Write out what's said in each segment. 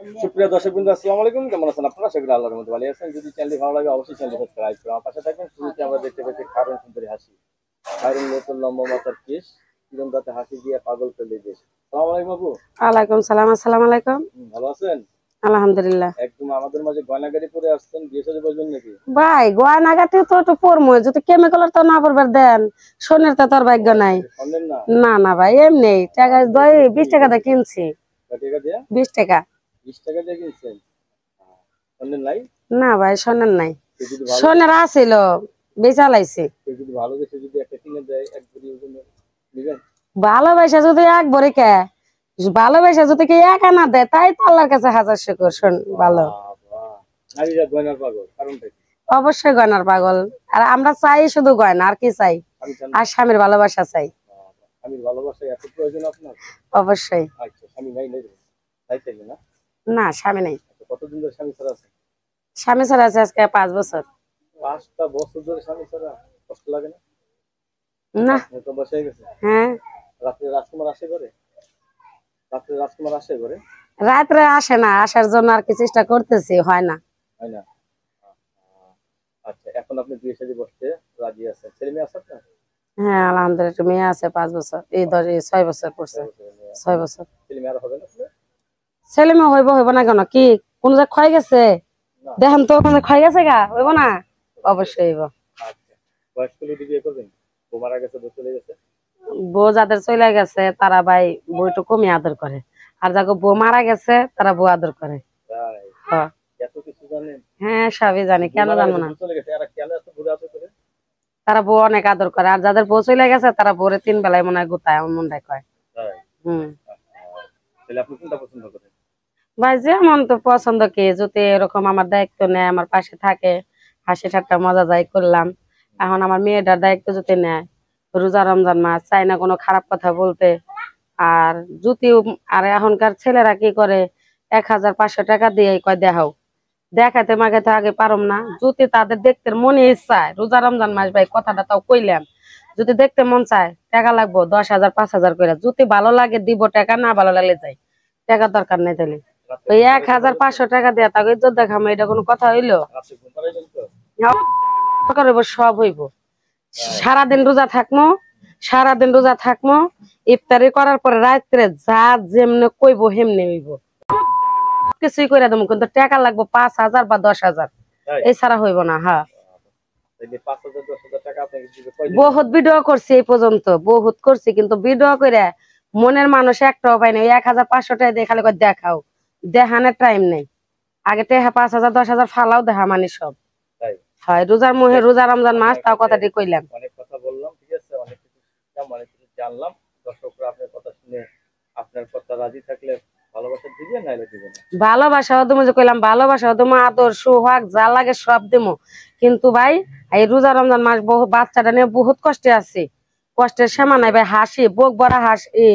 সুপ্রিয় দর্শকবৃন্দ, আসসালামু আলাইকুম। কেমন আছেন আপনারা? আশা করি আল্লাহর রহমতে ভালো আছেন। যদি চ্যানেলটি ভালো লাগে অবশ্যই চ্যানেলটি সাবস্ক্রাইব করুন। আমার পাশে থাকবেন। শুরুতে আমরা দেখতে পাচ্ছি খায়রুন সুন্দরী হাসি। খায়রুন নতুন লম্বা মাথার কেশ, চিরন দাঁতে হাসি দিয়ে পাগল ফেলে দেশ। আসসালামু আলাইকুম আপু। ওয়ালাইকুম সালাম। আসসালামু আলাইকুম। ভালো আছেন? আলহামদুলিল্লাহ। একদম আমাদের মাঝে গয়নাগাড়ি পরে আসছেন, বিয়ে শাদী করবেন নাকি? ভাই গয়নাগাটি তো একটু পরমু, যদি কেমিক্যালের তো না পরবার দেন, সোনের তো তোর ভাগ্য নাই। শোনেন না? না না ভাই, এমনি টাকা 20 টাকা দিয়ে কিনছি। কয় টাকা দিয়ে? 20 টাকা। 20 টাকা দিয়ে কিনছেন? শোনেন নাই? না ভাই, সোনের নাই। কেউ যদি ভালো সোনের আছিল, বেচালাইছি। কেউ যদি ভালোবেসে যদি একটা কিনে দেয়, এক ভরি ওজন নেবেন? ভালোবাসা যদি এক ভরি কে, ভালোবাসা যদি কে 1 আনা দেয়, তাই তো আল্লাহর কাছে হাজার শুকর। শোন ভালো। বাবা, নারীরা গয়নার পাগল, কারণটা কি? অবশ্যই গয়নার পাগল। আর আমরা চাই শুধু গয়না, আর কি চাই? আমি চান আর স্বামীর ভালোবাসা চাই। স্বামীর ভালোবাসা এত প্রয়োজন আপনার? অবশ্যই। আচ্ছা, স্বামী নাই নাই তাই চাইলে না? না, স্বামী নাই। আচ্ছা, কতদিন ধরে স্বামী ছাড়া আছে? স্বামী ছাড়া আছে আজকে 5 বছর। 5টা বছর ধরে স্বামী ছাড়া? কষ্ট লাগে না? না। নতুন বসে হয়ে গেছে? হ্যাঁ। রাত্রে রাজকুমার আসে ঘরে? রাত্রে রাজকুমার আসে ঘরে? রাত্রে আসে না, আসার জন্য আর কি চেষ্টা করতেছি, হয় না। হয় না? আচ্ছা, এখন আপনি বিয়ে শাদী বসতে রাজি আছেন? ছেলে মেয়ে আছে আপনার? হ্যাঁ আলহামদুলিল্লাহ, একটু মেয়ে আছে 5 বছর, এই 6 বছর পড়ছে। 6 বছর। ছেলে মেয়ে আর হবে না আপনার? ছেলে মেয়ে হইব না কেন? কি কোন জায়গায় ক্ষয় গেছে? না। দেখেন তো কোন ক্ষয় গেছে গা, হইব না? অবশ্যই হইব। আচ্ছা, বয়স্ক লোক বিয়ে করবেন? বউ মারা গেছে, বউ চলে গেছে? বউ যাদের চলে গেছে তারা ভাই বউ একটু কমই আদর করে, আর যাকে বউ মারা গেছে তারা বউ আদর করে। তাই? হ্যাঁ। এত কিছু জানেন? হ্যাঁ, সবই জানি, বউ কেন মারা জানবো গেছে, না? বউ চলে গেছে, এরা কেন এত ঘুরে আসে করে? তারা বউ অনেক আদর করে, আর যাদের বউ চলে গেছে তারা বউরে 3 বেলায় মনে হয় গুতায়, আমার মনে কয়। তাই? হম। তাহলে আপনি কোনটা পছন্দ করেন? ভাই যেমন তো পছন্দ, কি যদি এরকম আমার দায়িত্ব নেয়, আমার পাশে থাকে, হাসি ঠাট্টা মজা যাই করলাম। এখন আমার মেয়েটার দায়িত্ব যদি নেয়, রোজা রমজান মাস, চাই না কোনো খারাপ কথা বলতে। আর যদি আর এখনকার ছেলেরা কি করে, 1500 টাকা দিয়ে কয় দেখাও, দেখাতে মাখাতে আগে পারম না। যদি তাদের দেখতে মনে ইচ্ছায়, রোজা রমজান মাস ভাই কথাটা তাও কইলাম, যদি দেখতে মন চায় টাকা লাগবো 10,000 5,000 করে, যদি ভালো লাগে দিব টাকা, না ভালো লাগলে যাই, টাকা দরকার নেই। তাহলে রাত্রে ওই ঘুম পাড়াইতে 1500 টাকা দিয়ে তাকে ইজ্জত দেখাবো, এটা কোনো কথা হইলো? রাত্রে ঘুম পাড়াইতেন তো? সব হইব। তাই? সারাদিন রোজা থাকবো, সারাদিন রোজা থাকবো, ইফতারি করার পরে রাত্রে যা যেমনে কইবো হেমনে হইব, কিছুই করে দেবো, কিন্তু টাকা লাগবো 5,000 বা 10,000, তাই? এছাড়া হইব না। হ্যাঁ। তাইলে 5,000 10,000 টাকা আপনাকে দিবে কয়দিন? বহুত ভিডিও করছি এই পর্যন্ত, বহুত করছি, কিন্তু ভিডিও করে মনের মানুষ একটাও পাই না। 1,500 টাকা দিয়ে খালি করে দেখাও, দেখানোর টাইম নেই। আগে টাকা 5,000 10,000 ফালাও দেখা মানে সব তাই? হয়। রোজার মুহে রোজা রমজান মাস, আপনার তাও কাছে কথাটি কইলাম। অনেক কথা বললাম, ঠিক আছে? অনেক কিছু শিখলাম, অনেক কিছু জানলাম। দর্শকরা আপনার কথা শুনে আপনার কথা রাজি থাকলে ভালোবাসা দিবেন, নাইলে দিবেন না। ভালোবাসাও তুমি যে কইলাম, ভালোবাসাও তুমি আদর সোহাগ যা লাগে সব দিমো, কিন্তু ভাই এই রোজা রমজান মাস বহু বাচ্চাটা নিয়ে বহুত কষ্টে আছি, কষ্টের সীমা নাই ভাই। হাসি বুক ভরা হাসি,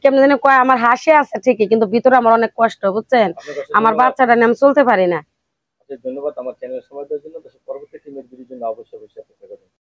কেমন জানি কয়, আমার হাসি আছে ঠিকই, কিন্তু ভিতরে আমার অনেক কষ্ট, বুঝছেন? আপনার কাছে আমার ধন্যবাদ। বাচ্চাটা নিয়ে আমি চলতে পারি না। ধন্যবাদ আমার চ্যানেল সময় দেওয়ার জন্য। দর্শক, পরবর্তী টিমের ভিডিওর জন্য অবশ্যই অপেক্ষা করবেন।